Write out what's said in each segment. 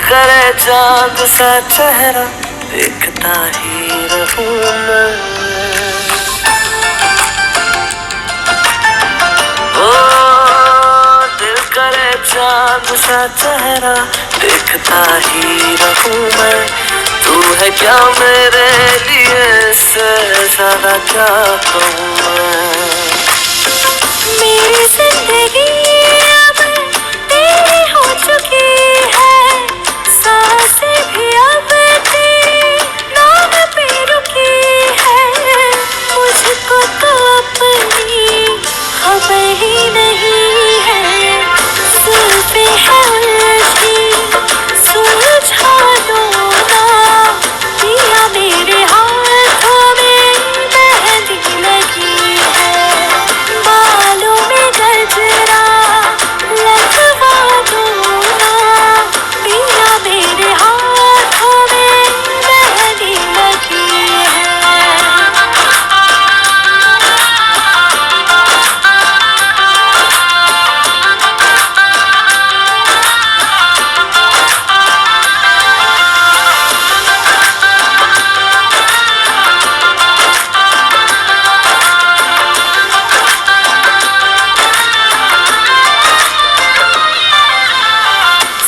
करे चांद सा चेहरा देखता ही रहूं मैं। ओ दिल करे चांद सा चेहरा देखता ही रहूं मैं। तू है क्या मेरे लिए, इससे ज्यादा क्या कहूँ मैं। मेरी जिंदगी अब तेरी हो चुकी है, सांसें भी अब तेरे नाम पे रुकी है। मुझको तो अपनी खबर ही नहीं है, जुल्फे है उलझी सुलझा दो ना। पिया मेरे हाथों में मेहंदी लगी है, बालों में गजरा लगवा दो ना। पिया मेरे हाथों में मेहंदी लगी है।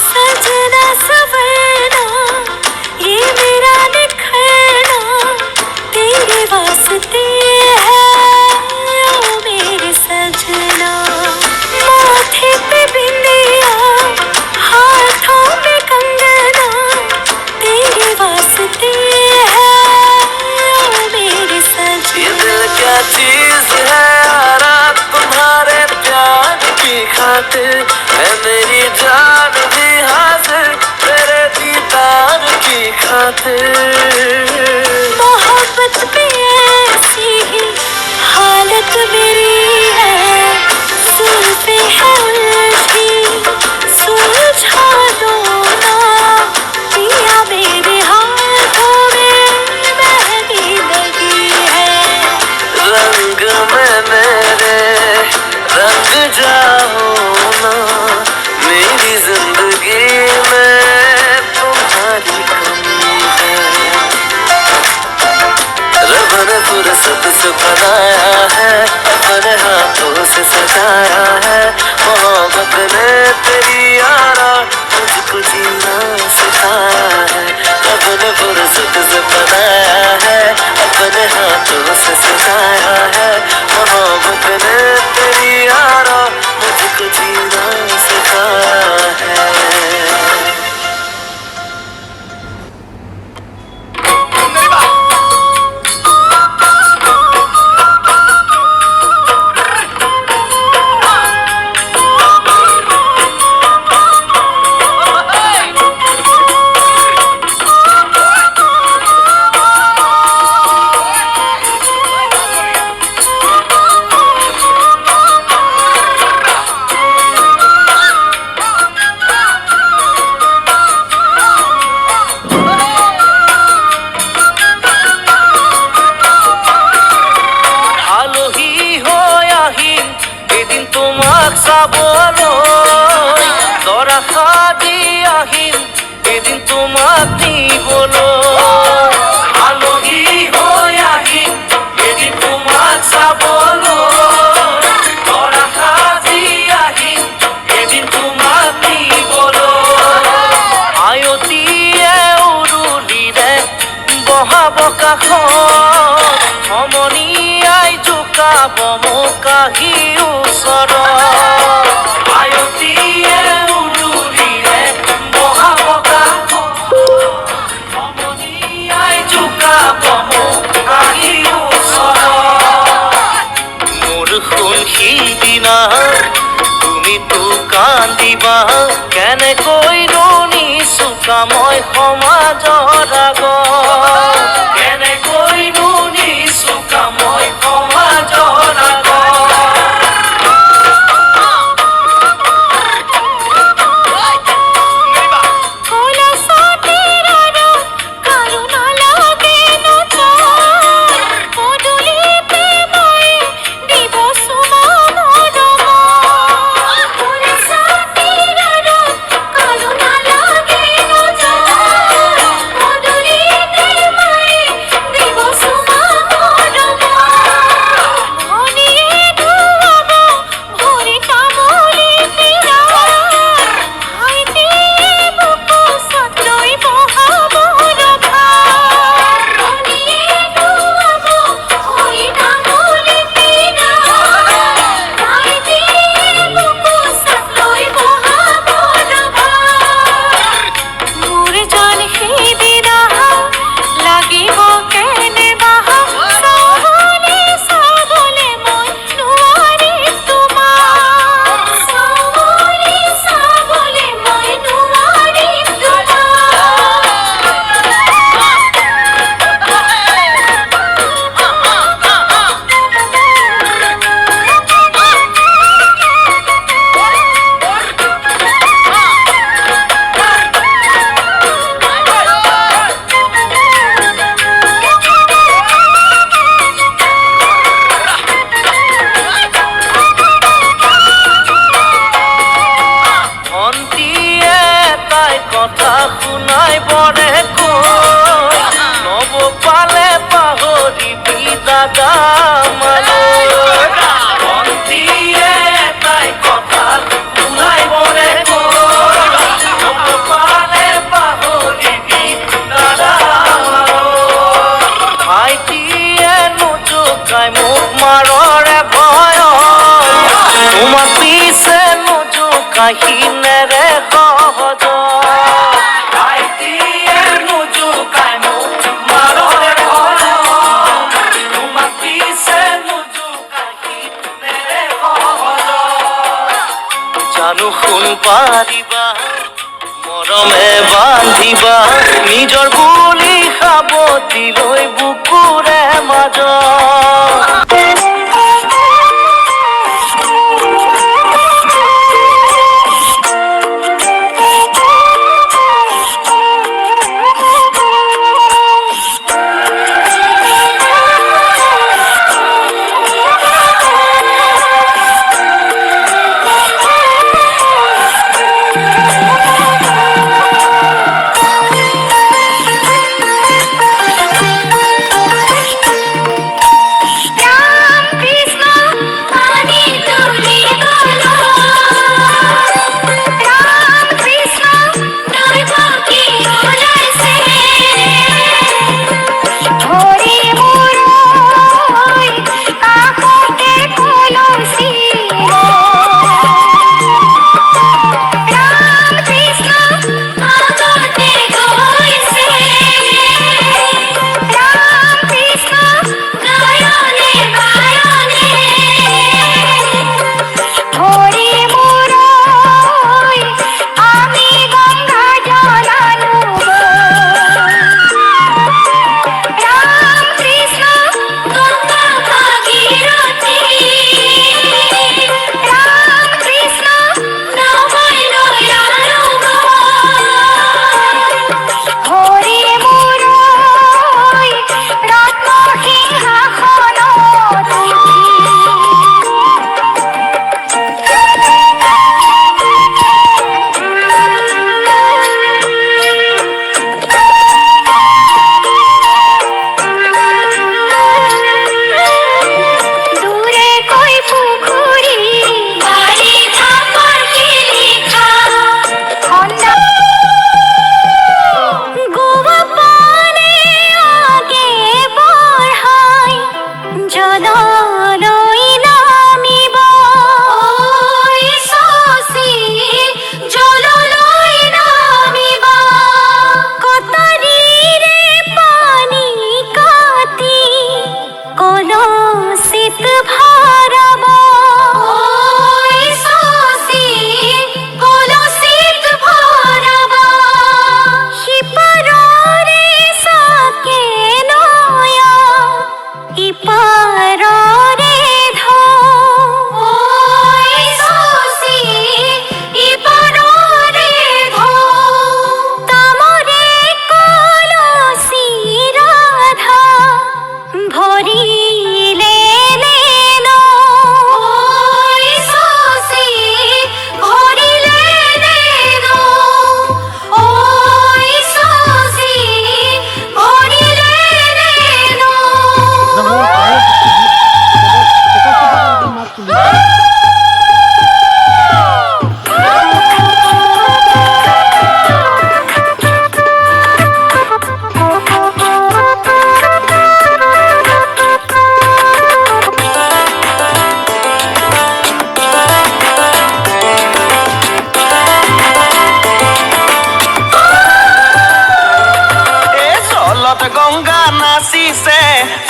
सजना सवरना ये मेरा निखरना तेरे वास्ते है, ओ मेरे सजना। माथे पे बिंदिया हाथों में कंगना तेरे वास्ते है, ओ मेरे सजना। ये दिल क्या चीज है यारा तुम्हारे प्यार की खातिर, है मेरी जान भी हाजिर तेरे दीदार की खातिर। मोहब्बत में ऐसी ही हालत मेरी है, जुल्फे है उलझी सुलझा दो ना। पिया मेरे हाथों में मेहंदी लगी है। रंग में मेरे रंग जाओ ना, मेरी जिंदगी में तुम्हारी कमी है। रब ने फुर्सत से बनाया है, अपने हाथों से सजाया है। मोहब्बत ने तेरी यारा मुझको जीना सिखाया है। रब ने फुर्सत से बनाया है, अपने हाथों से सजाया है। मोहब्बत ने तेरी यारा मुझको जीना सिखाया है। বলো তোরা খাদি আহিন এদিন তোমাকে বলো আলোহি হয়ে আহিন এদিন তোমাকে বলো তোরা খাদি আহিন এদিন তোমাকে বলো আয়তি উৰুলি ৰে বহাব কাষত সমনি আই জোকাব মোক আহি ওচৰত তুমি তো কান্দিবা কেনে কইনো নিচুকা মই সমাজৰ আগত কেনে কইনো নিচুকা মই সমাজৰ আগত শুনাই বৰে নব পালে পাহৰিবি দাদা মালৈ ভন্তিয়ে তাই কথা শুনাই বৰে নব পালে পাহৰিবি দাদা মালৈ ভাইটিয়ে নোজোকাই মোক মাৰৰে ভয় তোমাক পিছে নোজোকাই সিনেৰে সহজ জানো শুন পাৰিবা মৰমে বান্ধিবা নিজৰ বুলি সাৱটি লৈ বুকুৰে মাজত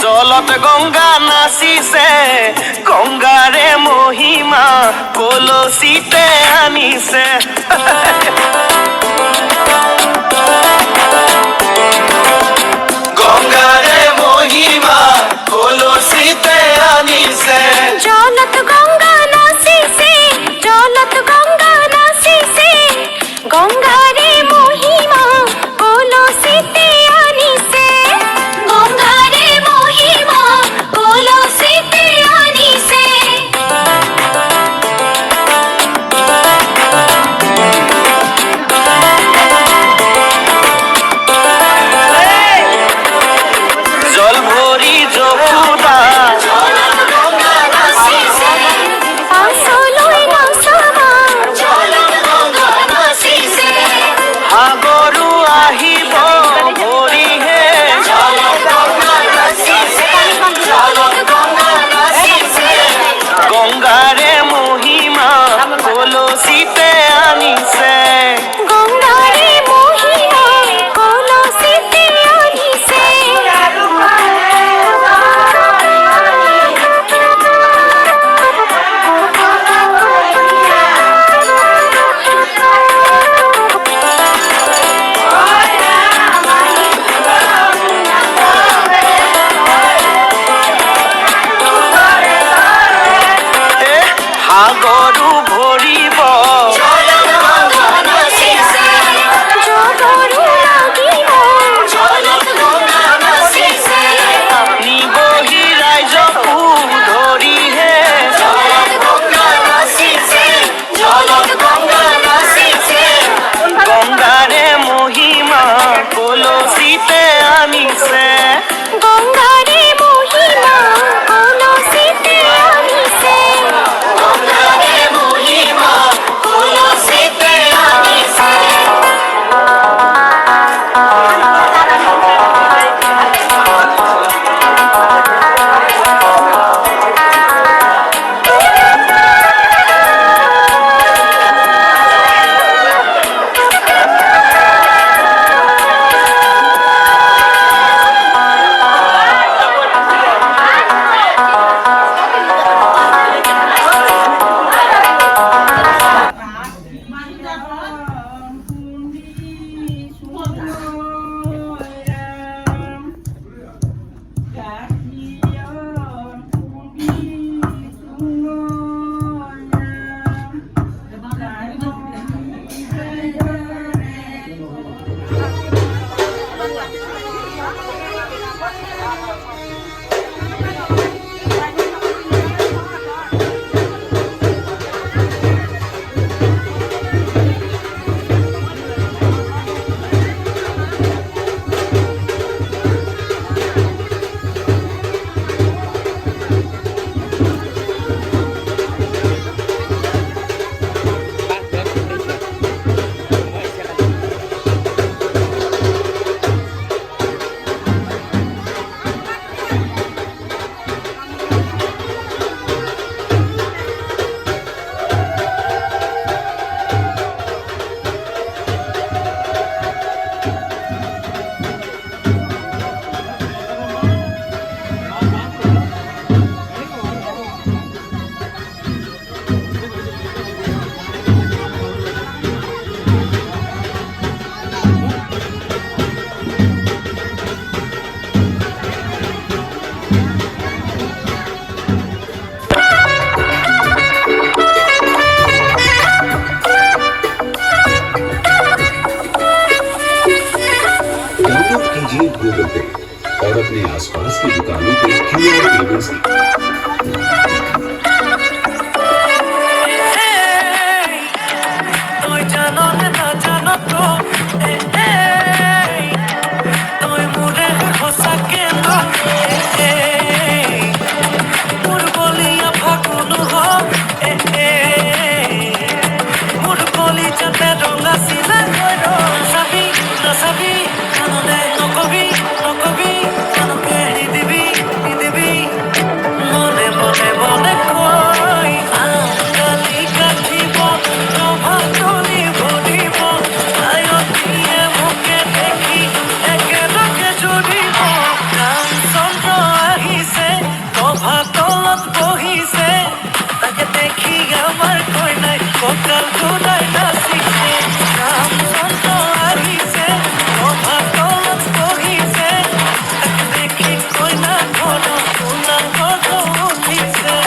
জলত গংগা নাচিছে গংগাৰে মহিমা কলসিতে আনিছে গংগাৰে মহিমা কলসিতে আনিছে জলত গঙ্গা নাচিছে জলত গঙ্গা নাচিছে গঙ্গারে মহিমা কলসিতে আনিছে গঙ্গারে মহিমা কলসিতে আনিছে कीजिए गूगल पे और अपने आसपास की दुकानों पे क्यूआर पेमेंट से তুই জানো না জানো তো তুই মোরে খোসা কেন মোর বলিয়া ফাগুন হ মোর বলি যাতে রঙা সিলা নাচাবি নাচাবি কানলে নকবি নকবি কানকে দিবি দিবি মনে মনে মনে কই আঙ্গালি কাটিব নভা তলি ভরিব আয়তিয়ে মুখে দেখি একেলগে জুৰিব ৰামচন্দ্ৰ আহিছে নভা তলত বহিছে তাকে দেখি আমাৰ কইনাই কঁকাল ঘূৰাই নাচিছে ৰামচন্দ্ৰ আহিছে নভা তলত বহিছে তাকে দেখি কইনা ঘৰ সোণাৰ ঘৰ উঠিছে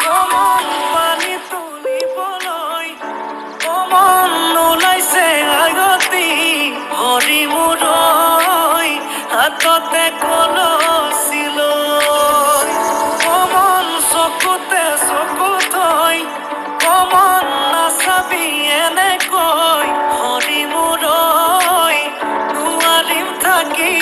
কমন পানী তুলিবলৈ কমন ওলাইছে আগতি হৰি মূৰৈ হাততে কলচি লৈ কমন চকুতে চকু থৈ কমন নাচাবি এনেকৈ হৰি মূৰৈ নোৱাৰিম থাকি